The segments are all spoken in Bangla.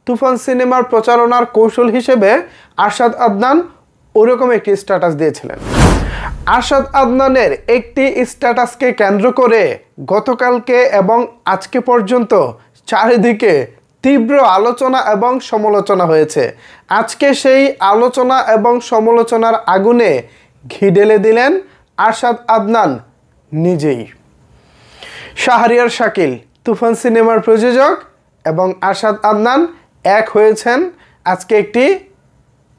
তুফান সিনেমার প্রচারণার কৌশল হিসেবে আরশাদ আদনান ওরকম একটি স্ট্যাটাস দিয়েছিলেন। আরশাদ আদনানের একটি স্ট্যাটাসকে কেন্দ্র করে গতকালকে এবং আজকে পর্যন্ত চারিদিকে তীব্র আলোচনা এবং সমালোচনা হয়েছে। আজকে সেই আলোচনা এবং সমালোচনার আগুনে ঘি ঢেলে দিলেন আরশাদ আদনান নিজেই। শাহরিয়ার শাকিল তুফান সিনেমার প্রযোজক এবং আরশাদ আদনান এক হয়েছেন আজকে একটি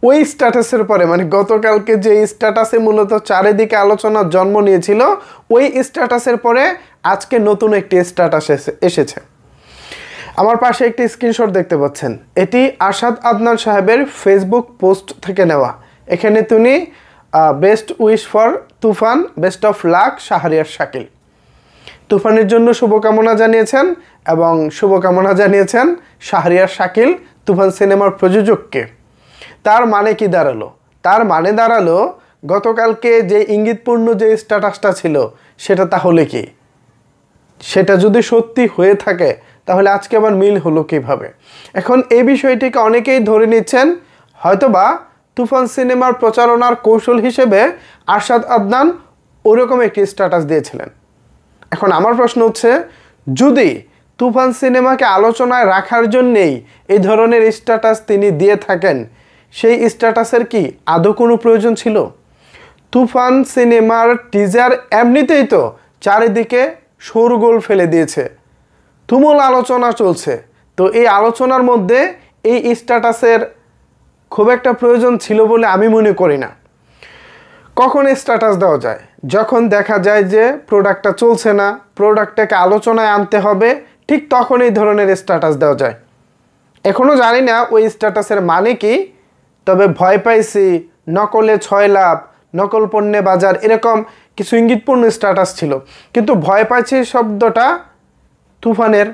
ওই স্ট্যাটাসের পরে, মানে গতকালকে যে স্ট্যাটাসে মূলত চারিদিকে আলোচনার জন্ম নিয়েছিল ওই স্ট্যাটাসের পরে আজকে নতুন একটি স্ট্যাটাস এসেছে। আমার পাশে একটি স্ক্রিনশট দেখতে পাচ্ছেন, এটি আরশাদ আদনান সাহেবের ফেসবুক পোস্ট থেকে নেওয়া। এখানে তিনি best wish for Toofan, best of luck Shahriar Shakil. তুফানের জন্য শুভকামনা জানিয়েছেন এবং শুভকামনা জানিয়েছেন শাহরিয়ার শাকিল তুফান সিনেমার প্রযোজককে। তার মানে কি দাঁড়ালো? তার মানে দাঁড়ালো গতকালকে যে ইঙ্গিতপূর্ণ যে স্ট্যাটাসটা ছিল সেটা তাহলে কি, সেটা যদি সত্যি হয়ে থাকে তাহলে আজকে আবার মিল হলো কিভাবে? এখন এই বিষয়টিকে অনেকেই ধরে নিচ্ছেন হয়তোবা তুফান সিনেমার প্রচারণার কৌশল হিসেবে আরশাদ আদনান ওরকম একটি স্ট্যাটাস দিয়েছিলেন। এখন আমার প্রশ্ন হচ্ছে, যদি তুফান সিনেমাকে আলোচনায় রাখার জন্যেই এই ধরনের স্ট্যাটাস তিনি দিয়ে থাকেন, সেই স্ট্যাটাসের কি আদৌ কোনো প্রয়োজন ছিল? তুফান সিনেমার টিজার এমনিতেই তো চারিদিকে শোরগোল ফেলে দিয়েছে, তুমুল আলোচনা চলছে। তো এই আলোচনার মধ্যে এই স্ট্যাটাসের খুব একটা প্রয়োজন ছিল বলে আমি মনে করি না। কখন স্ট্যাটাস দেওয়া যায়? যখন দেখা যায় যে প্রোডাক্টটা চলছে না, প্রোডাক্টটাকে আলোচনায় আনতে হবে, ঠিক তখন এই ধরনের স্ট্যাটাস দেওয়া যায়। এখনও জানি না ওই স্ট্যাটাসের মানে কি, তবে ভয় পাইছি, নকলে 6 লাভ, নকল পণ্যে বাজার, এরকম কিছু ইঙ্গিতপূর্ণ স্ট্যাটাস ছিল। কিন্তু ভয় পাইছি শব্দটা তুফানের,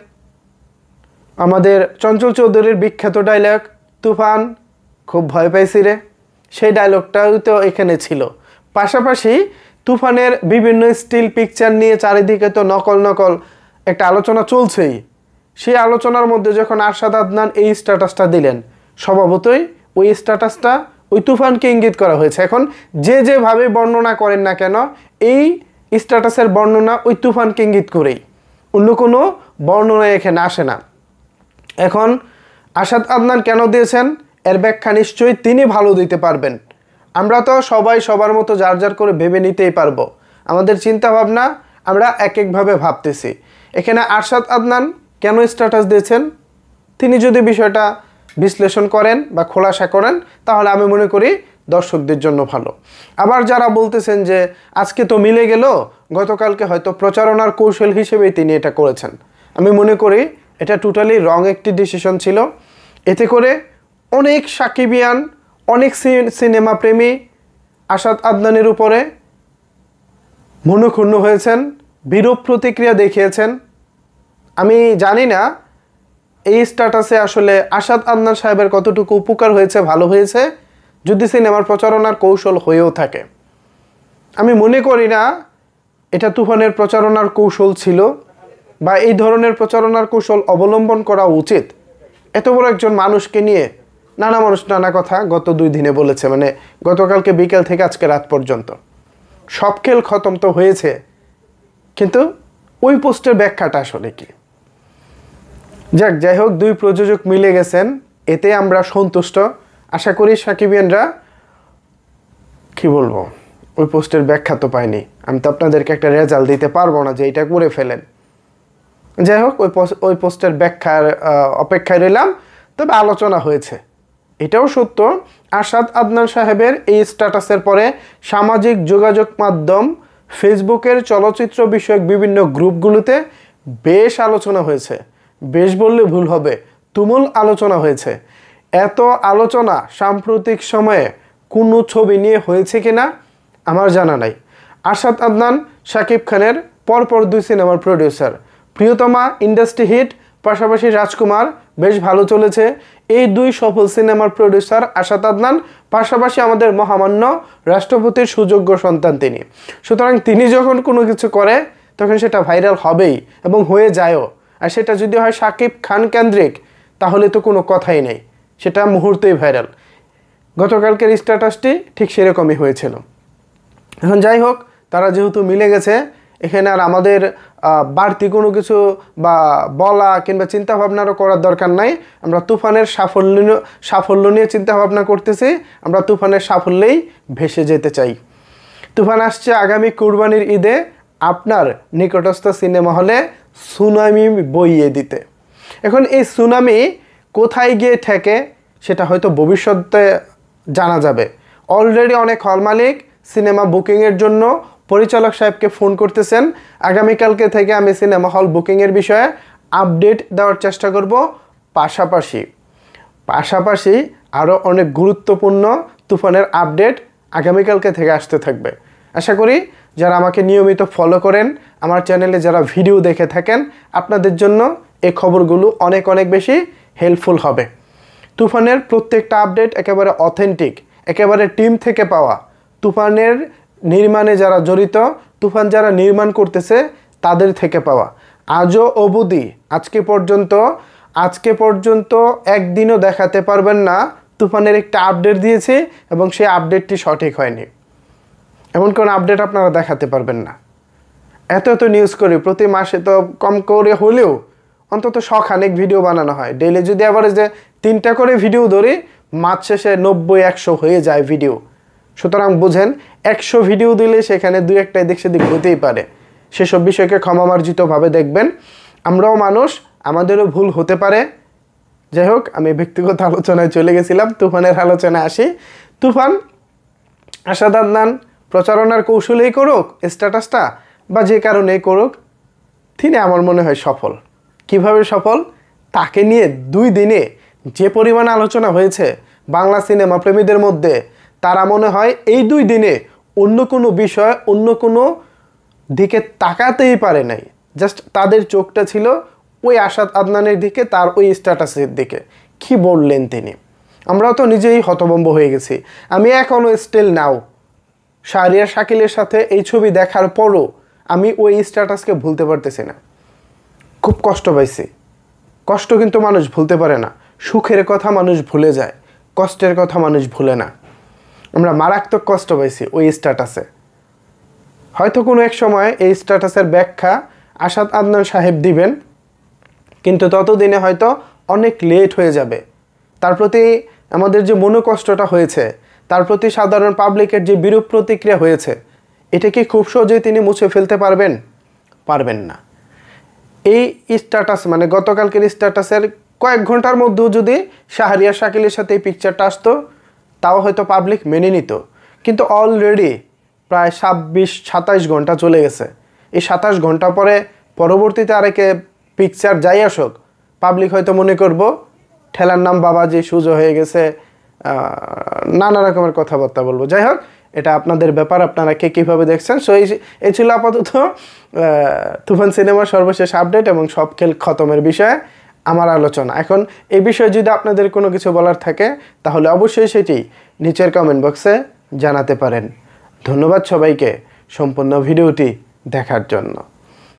আমাদের চঞ্চল চৌধুরীর বিখ্যাত ডায়লগ, তুফান খুব ভয় পাইছি রে, সেই ডায়লগটাও তো এখানে ছিল। পাশাপাশি তুফানের বিভিন্ন স্টিল পিকচার নিয়ে চারিদিকে তো নকল একটা আলোচনা চলছেই। সেই আলোচনার মধ্যে যখন আরশাদ আদনান এই স্ট্যাটাসটা দিলেন, স্বভাবতই ওই স্ট্যাটাসটা ওই তুফানকে ইঙ্গিত করা হয়েছে। এখন যেভাবে বর্ণনা করেন না কেন, এই স্ট্যাটাসের বর্ণনা ওই তুফানকে ইঙ্গিত করেই, অন্য কোনো বর্ণনা এখানে আসে না। এখন আরশাদ আদনান কেন দিয়েছেন এর ব্যাখ্যা নিশ্চয়ই তিনি ভালো দিতে পারবেন। আমরা তো সবাই সবার মতো যার করে ভেবে নিতেই পারবো। আমাদের চিন্তা ভাবনা আমরা এক একভাবে ভাবতেছি। এখানে আরশাদ আদনান কেন স্ট্যাটাস দিয়েছেন, তিনি যদি বিষয়টা বিশ্লেষণ করেন বা খোলাসা করেন তাহলে আমি মনে করি দর্শকদের জন্য ভালো। আবার যারা বলতেছেন যে আজকে তো মিলে গেল, গতকালকে হয়তো প্রচারণার কৌশল হিসেবেই তিনি এটা করেছেন, আমি মনে করি এটা টোটালি রং একটি ডিসিশন ছিল। এতে করে অনেক সাকিবিয়ান, অনেক সিনেমা প্রেমী আরশাদ আদনানের উপরে মনক্ষুণ্ণ হয়েছেন, বিরূপ প্রতিক্রিয়া দেখিয়েছেন। আমি জানি না এই স্ট্যাটাসে আসলে আরশাদ আদনান সাহেবের কতটুকু উপকার হয়েছে, ভালো হয়েছে, যদি সিনেমার প্রচারণার কৌশল হয়েও থাকে। আমি মনে করি না এটা তুফানের প্রচারণার কৌশল ছিল বা এই ধরনের প্রচারণার কৌশল অবলম্বন করা উচিত। এত বড় একজন মানুষকে নিয়ে নানা মানুষ নানা কথা গত 2 দিনে বলেছে, মানে গতকালকে বিকেল থেকে আজকে রাত পর্যন্ত সব খেল খতম তো হয়েছে, কিন্তু ওই পোস্টের ব্যাখ্যাটা আসলে কি? যাই হোক, 2 প্রযোজক মিলে গেছেন, এতে আমরা সন্তুষ্ট। আশা করি সাকিবিয়ানরা, কি বলবো, ওই পোস্টের ব্যাখ্যা তো পাইনি, আমি তো আপনাদেরকে একটা রেজাল্ট দিতে পারবো না যে এটা করে ফেলেন। যাই হোক, ওই পোস্টের ব্যাখ্যার অপেক্ষায় রইলাম। তবে আলোচনা হয়েছে, এটাও সত্য। আরশাদ আদনান সাহেবের এই স্ট্যাটাসের পরে সামাজিক যোগাযোগ মাধ্যম ফেসবুকের চলচ্চিত্র বিষয়ক বিভিন্ন গ্রুপগুলোতে বেশ আলোচনা হয়েছে, বেশ বললে ভুল হবে, তুমুল আলোচনা হয়েছে। এত আলোচনা সাম্প্রতিক সময়ে কোনো ছবি নিয়ে হয়েছে কিনা আমার জানা নাই। আরশাদ আদনান শাকিব খানের পরপর 2 সিনেমার প্রডিউসার, প্রিয়তমা ইন্ডাস্ট্রি হিট, পাশাপাশি রাজকুমার বেশ ভালো চলেছে। এই 2 সফল সিনেমার প্রডিউসার আরশাদ আদনান, পাশাপাশি আমাদের মহামান্য রাষ্ট্রপতির সুযোগ্য সন্তান তিনি। সুতরাং তিনি যখন কোনো কিছু করে তখন সেটা ভাইরাল হবেই এবং হয়ে যায়ও। আর সেটা যদি হয় শাকিব খান কেন্দ্রিক, তাহলে তো কোনো কথাই নেই, সেটা মুহূর্তেই ভাইরাল। গতকালকের স্ট্যাটাসটি ঠিক সেরকমই হয়েছিল। এখন যাই হোক, তারা যেহেতু মিলে গেছে, এখানে আর আমাদের বাড়তি কোনো কিছু বা বলা কিংবা চিন্তাভাবনারও করার দরকার নাই। আমরা তুফানের সাফল্য নিয়ে চিন্তাভাবনা করতেছি, আমরা তুফানের সাফল্যেই ভেসে যেতে চাই। তুফান আসছে আগামী কুরবানির ঈদে আপনার নিকটস্থ সিনেমা হলে সুনামি বইয়ে দিতে। এখন এই সুনামি কোথায় গিয়ে ঠেকে সেটা হয়তো ভবিষ্যতে জানা যাবে। অলরেডি অনেক হল মালিক সিনেমা বুকিংয়ের জন্য পরিচালক সাহেবকে ফোন করতেছেন। আগামীকালকে থেকে আমি সিনেমা হল বুকিংয়ের বিষয়ে আপডেট দেওয়ার চেষ্টা করব। পাশাপাশি আরও অনেক গুরুত্বপূর্ণ তুফানের আপডেট আগামীকালকে থেকে আসতে থাকবে। আশা করি যারা আমাকে নিয়মিত ফলো করেন, আমার চ্যানেলে যারা ভিডিও দেখে থাকেন, আপনাদের জন্য এই খবরগুলো অনেক অনেক বেশি হেল্পফুল হবে। তুফানের প্রত্যেকটা আপডেট একেবারে অথেন্টিক, একেবারে টিম থেকে পাওয়া। তুফানের নির্মাণে যারা জড়িত, তুফান যারা নির্মাণ করতেছে তাদের থেকে পাওয়া। আজও অবধি আজকে পর্যন্ত একদিনও দেখাতে পারবেন না তুফানের একটা আপডেট দিয়েছে এবং সেই আপডেটটি সঠিক হয়নি, এমন কোনো আপডেট আপনারা দেখাতে পারবেন না। এত নিউজ করি, প্রতি মাসে তো কম করে হলেও অন্তত শখানেক ভিডিও বানানো হয়। ডেইলি যদি অ্যাভারেজে 3টা করে ভিডিও ধরি, মাস শেষে 90-100 হয়ে যায় ভিডিও। সুতরাং বুঝেন, 100 ভিডিও দিলে সেখানে 2-1টা এদিক সেদিক হতেই পারে। সেসব বিষয়কে ক্ষমামার্জিতভাবে দেখবেন। আমরাও মানুষ, আমাদেরও ভুল হতে পারে। যাই হোক, আমি ব্যক্তিগত আলোচনায় চলে গেছিলাম, তুফানের আলোচনায় আসি। তুফান আরশাদ আদনান প্রচারণার কৌশলেই করুক স্ট্যাটাসটা বা যে কারণেই করুক, তিনি আমার মনে হয় সফল। কিভাবে সফল? তাকে নিয়ে 2 দিনে যে পরিমাণ আলোচনা হয়েছে বাংলা সিনেমা প্রেমীদের মধ্যে, তারা মনে হয় এই 2 দিনে অন্য কোনো বিষয়, অন্য কোনো দিকে তাকাতেই পারে নাই। জাস্ট তাদের চোখটা ছিল ওই আরশাদ আদনানের দিকে, তার ওই স্ট্যাটাসের দিকে। কি বললেন তিনি! আমরাও তো নিজেই হতভম্ব হয়ে গেছি। আমি এখনও স্টিল নাও শাহরিয়ার শাকিলের সাথে এই ছবি দেখার পরও আমি ওই স্ট্যাটাসকে ভুলতে পারতেছি না। খুব কষ্ট পাইছি। কষ্ট কিন্তু মানুষ ভুলতে পারে না। সুখের কথা মানুষ ভুলে যায়, কষ্টের কথা মানুষ ভুলে না। আমরা মারাত্মক কষ্ট পাইছি ওই স্ট্যাটাসে। হয়তো কোনো এক সময় এই স্ট্যাটাসের ব্যাখ্যা আরশাদ আদনান সাহেব দিবেন, কিন্তু ততদিনে হয়তো অনেক লেট হয়ে যাবে। তার প্রতি আমাদের যে মনোকষ্টটা হয়েছে, তার প্রতি সাধারণ পাবলিকের যে বিরূপ প্রতিক্রিয়া হয়েছে, এটা কি খুব সহজেই তিনি মুছে ফেলতে পারবেন না। এই স্ট্যাটাস মানে গতকালকের স্ট্যাটাসের কয়েক ঘন্টার মধ্যেও যদি শাহরিয়ার শাকিলের সাথে এই পিকচারটা আসতো, তাও হয়তো পাবলিক মেনে নিত। কিন্তু অলরেডি প্রায় 26-27 ঘন্টা চলে গেছে। এই 27 ঘন্টা পরে পরবর্তীতে আরেকে পিকচার যাই আসুক, পাবলিক হয়তো মনে করব ঠেলার নাম বাবাজি, সুজো হয়ে গেছে, নানা রকমের কথাবার্তা বলবো। যাই হোক, এটা আপনাদের ব্যাপার, আপনারা কে কীভাবে দেখছেন। সো এই ছিল আপাতত তুফান সিনেমার সর্বশেষ আপডেট এবং সব খেল খতমের বিষয়ে আমার আলোচনা। এখন এই বিষয়ে যদি আপনাদের কোনো কিছু বলার থাকে, তাহলে অবশ্যই সেটি নিচের কমেন্ট বক্সে জানাতে পারেন। ধন্যবাদ সবাইকে সম্পূর্ণ ভিডিওটি দেখার জন্য।